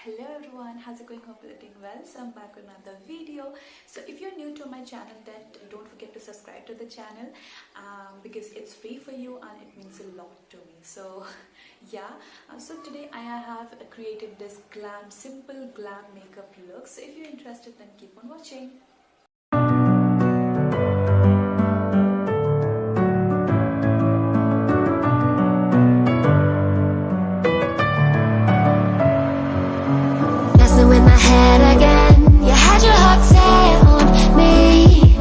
Hello everyone, how's it going? Hope you're doing well. So I'm back with another video. So if you're new to my channel, then don't forget to subscribe to the channel because it's free for you and it means a lot to me. So yeah, so today I have created this simple glam makeup look. So if you're interested, then keep on watching. With my head again, you had your heart set on me,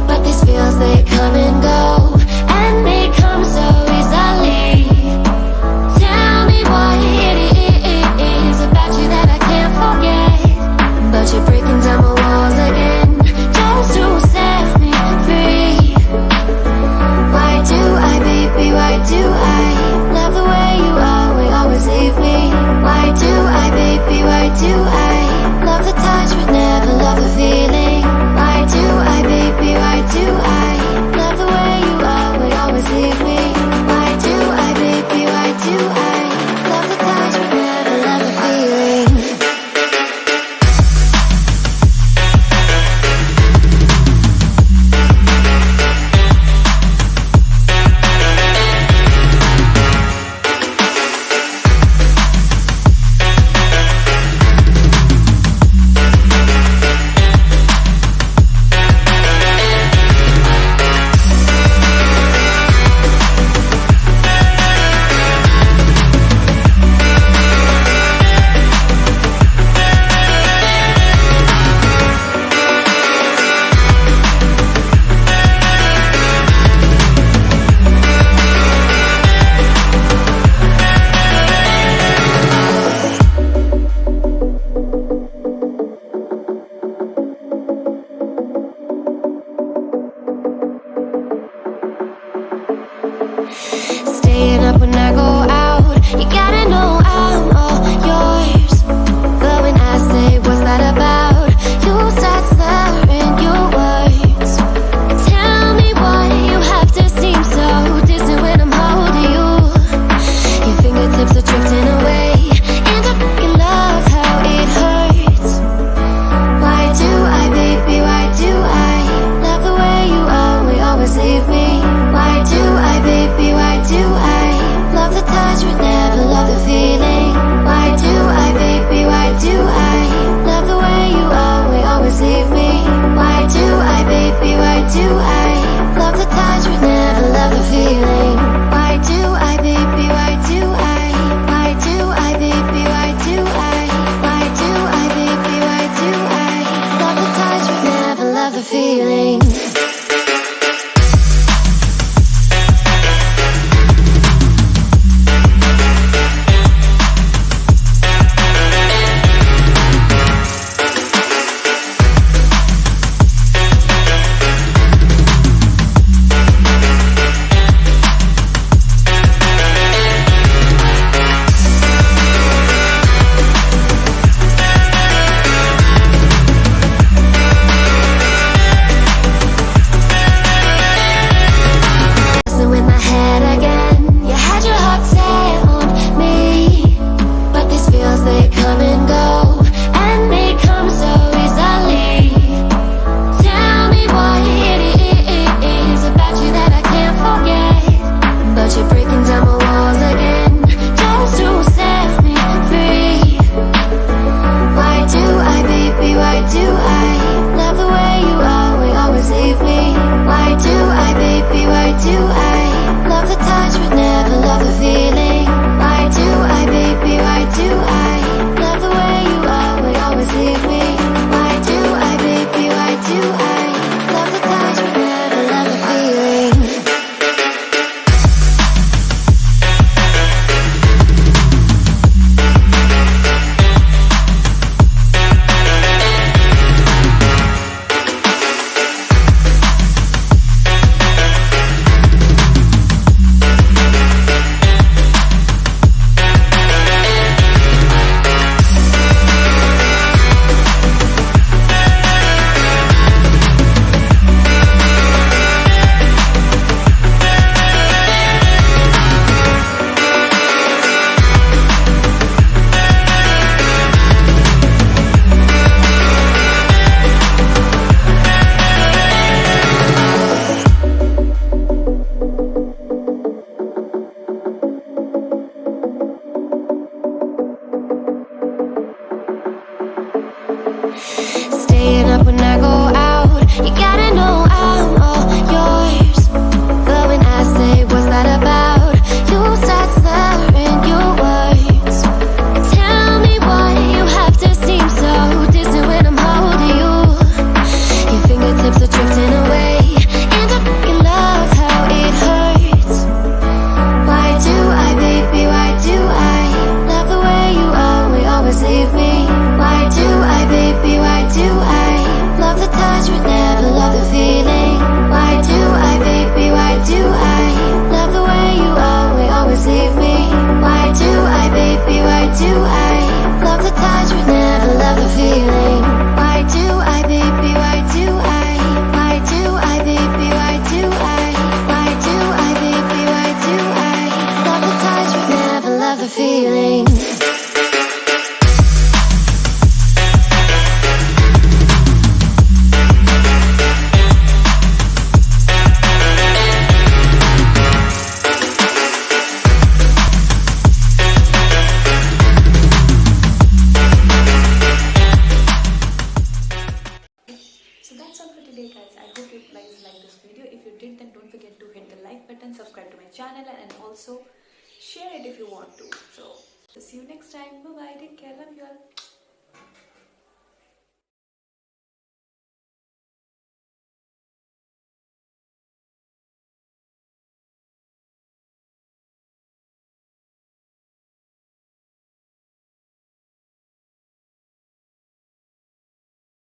but these feels, they come and go, and they come so easily. Tell me what it is about you that I can't forget, but you're breaking down my walls again, just to set me free. Why do I, baby, why do I love the way you always leave me? Why do I, baby, why do I love the touch but never love the feeling? Why do I, baby, why do I love the way you always leave me? Why do I, baby, why do I love the touch but never love the feeling? Staying up when I go out, you gotta know I'm all yours. But when I say what's that about, you start slurring your words. Tell me why you have to seem so distant when I'm holding you. Your fingertips are drifting away, and I fucking love how it hurts. Why do I, baby, why do I love the way you always leave me? Why do I, baby, why do I love the and also share it if you want to. So see you next time. Bye bye. Take care. Love you all.